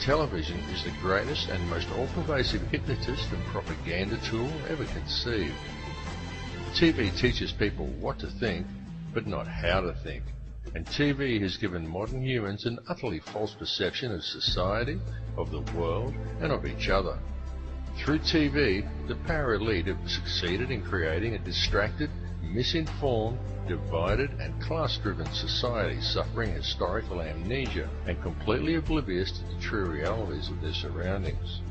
Television is the greatest and most all-pervasive hypnotist and propaganda tool ever conceived. TV teaches people what to think, but not how to think. And TV has given modern humans an utterly false perception of society, of the world, and of each other. Through TV, the power elite have succeeded in creating a distracted, misinformed, divided and class-driven society suffering historical amnesia and completely oblivious to the true realities of their surroundings.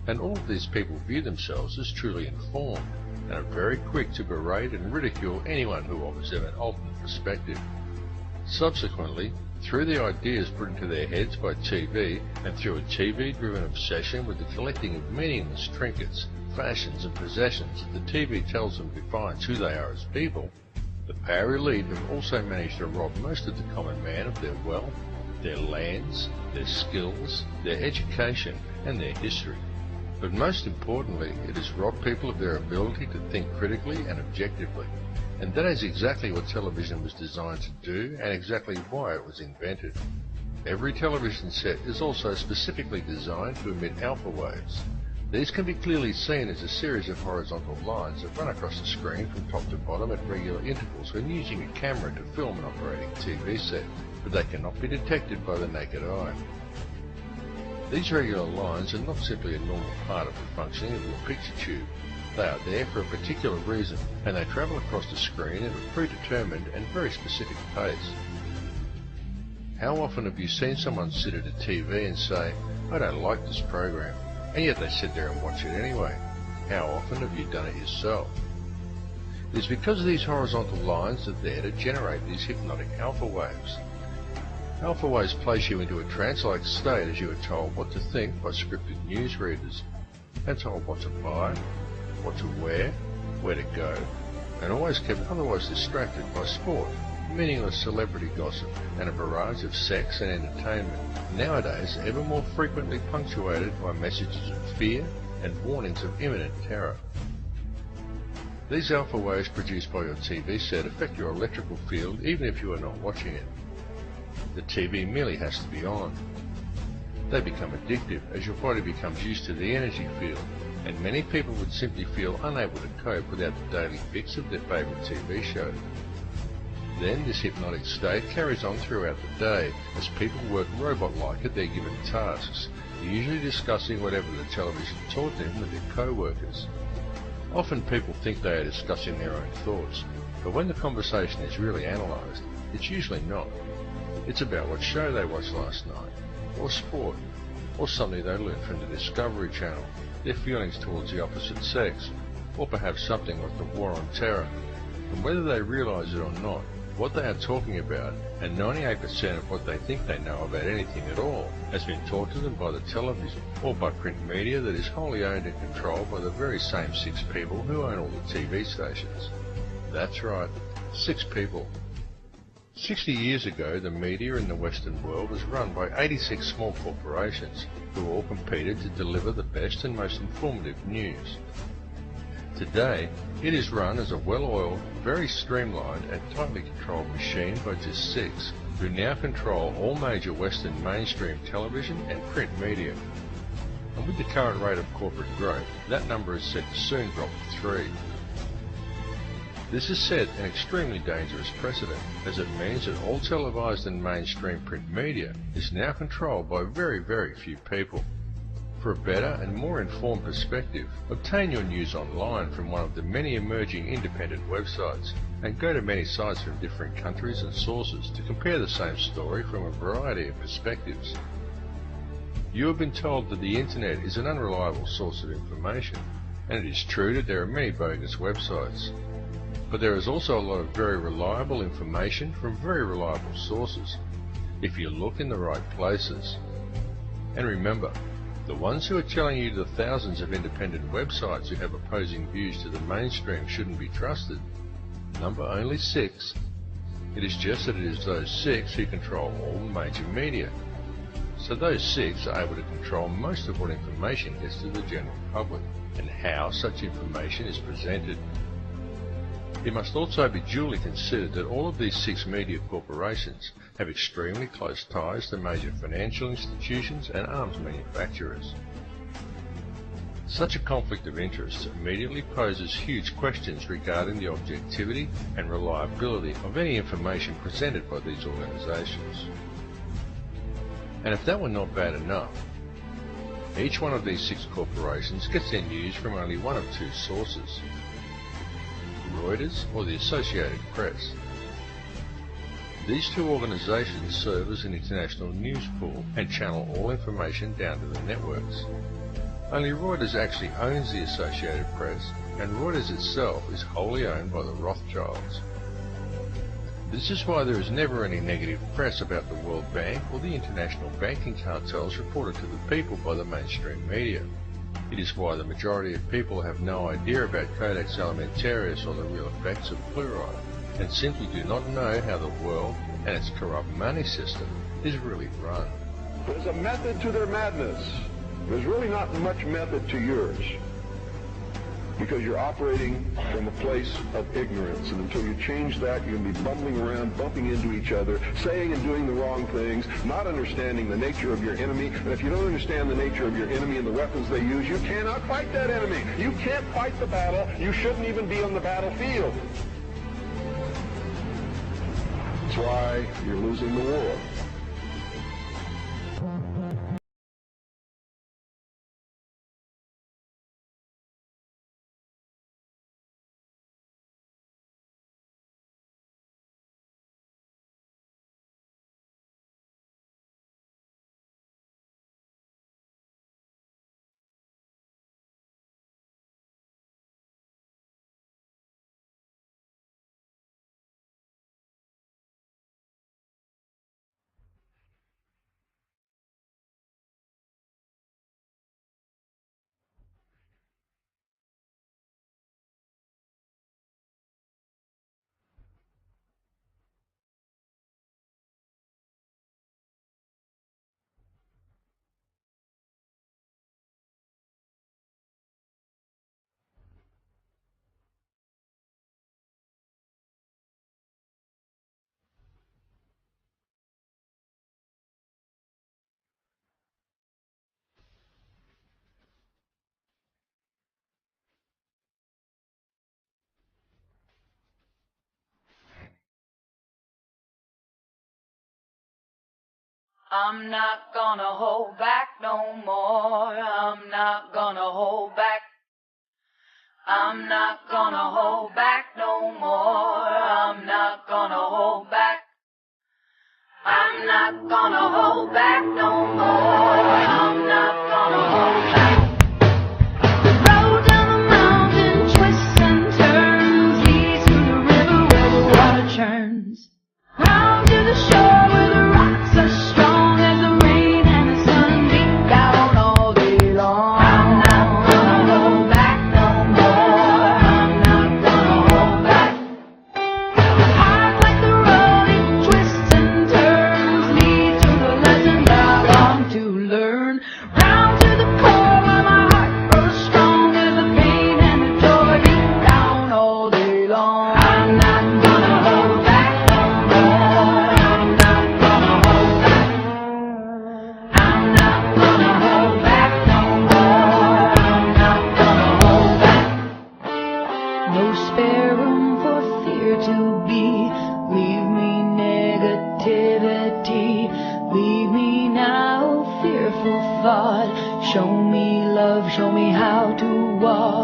And all of these people view themselves as truly informed and are very quick to berate and ridicule anyone who offers them an alternate perspective. Subsequently, through the ideas put into their heads by TV and through a TV-driven obsession with the collecting of meaningless trinkets, fashions and possessions that the TV tells them defines who they are as people, the power elite have also managed to rob most of the common man of their wealth, their lands, their skills, their education and their history. But most importantly, it has robbed people of their ability to think critically and objectively. And that is exactly what television was designed to do and exactly why it was invented. Every television set is also specifically designed to emit alpha waves. These can be clearly seen as a series of horizontal lines that run across the screen from top to bottom at regular intervals when using a camera to film an operating TV set, but they cannot be detected by the naked eye. These regular lines are not simply a normal part of the functioning of your picture tube. They are there for a particular reason, and they travel across the screen at a predetermined and very specific pace. How often have you seen someone sit at a TV and say, "I don't like this program," and yet they sit there and watch it anyway? How often have you done it yourself? It is because these horizontal lines are there to generate these hypnotic alpha waves. Alpha waves place you into a trance-like state as you are told what to think by scripted newsreaders, and told what to buy, what to wear, where to go, and always kept otherwise distracted by sport, meaningless celebrity gossip, and a barrage of sex and entertainment, nowadays ever more frequently punctuated by messages of fear and warnings of imminent terror. These alpha waves produced by your TV set affect your electrical field even if you are not watching it. The TV merely has to be on. They become addictive as your body becomes used to the energy field, and many people would simply feel unable to cope without the daily fix of their favourite TV show. Then this hypnotic state carries on throughout the day as people work robot-like at their given tasks, usually discussing whatever the television taught them with their co-workers. Often people think they are discussing their own thoughts, but when the conversation is really analysed, it's usually not. It's about what show they watched last night, or sport, or something they learned from the Discovery Channel, their feelings towards the opposite sex, or perhaps something like the War on Terror. And whether they realise it or not, what they are talking about, and 98% of what they think they know about anything at all, has been taught to them by the television, or by print media that is wholly owned and controlled by the very same 6 people who own all the TV stations. That's right, 6 people. 60 years ago, the media in the Western world was run by 86 small corporations, who all competed to deliver the best and most informative news. Today, it is run as a well-oiled, very streamlined and tightly controlled machine by just 6, who now control all major Western mainstream television and print media. And with the current rate of corporate growth, that number is set to soon drop to 3. This has set an extremely dangerous precedent, as it means that all televised and mainstream print media is now controlled by very, very few people. For a better and more informed perspective, obtain your news online from one of the many emerging independent websites, and go to many sites from different countries and sources to compare the same story from a variety of perspectives. You have been told that the internet is an unreliable source of information, and it is true that there are many bogus websites. But there is also a lot of very reliable information from very reliable sources, if you look in the right places. And remember, the ones who are telling you the thousands of independent websites who have opposing views to the mainstream shouldn't be trusted, number only 6. It is just that it is those 6 who control all the major media. So those 6 are able to control most of what information gets to the general public, and how such information is presented. It must also be duly considered that all of these 6 media corporations have extremely close ties to major financial institutions and arms manufacturers. Such a conflict of interest immediately poses huge questions regarding the objectivity and reliability of any information presented by these organisations. And if that were not bad enough, each one of these 6 corporations gets their news from only one of 2 sources: Reuters or the Associated Press. These 2 organisations serve as an international news pool and channel all information down to the networks. Only Reuters actually owns the Associated Press, and Reuters itself is wholly owned by the Rothschilds. This is why there is never any negative press about the World Bank or the international banking cartels reported to the people by the mainstream media. It is why the majority of people have no idea about Codex Alimentarius or the real effects of fluoride, and simply do not know how the world and its corrupt money system is really run. There's a method to their madness. There's really not much method to yours, because you're operating from a place of ignorance, and until you change that, you're going to be bumbling around, bumping into each other, saying and doing the wrong things, not understanding the nature of your enemy. And if you don't understand the nature of your enemy and the weapons they use, you cannot fight that enemy. You can't fight the battle. You shouldn't even be on the battlefield. That's why you're losing the war. I'm not gonna hold back no more. I'm not gonna hold back. I'm not gonna hold back no more. I'm not gonna hold back. I'm not gonna hold back no more. I'm not gonna hold back. The road down the mountain twists and turns, leads to the river where the water churns. Round to the shore where the rocks are strong as the rain and the sun beat down all day long. I'm not gonna hold back no more. I'm not gonna hold back. Heart like the road, it twists and turns, leads to the lessons I long to learn. Round to the core where my heart grows strong as the pain and the joy beat down all day long. I'm not gonna hold back no more. I'm not gonna hold back. I'm not gonna hold back no more. I'm not gonna hold back. No spare room for fear to be. Leave me negativity. Leave me now, fearful thought. Show me love, show me how to walk.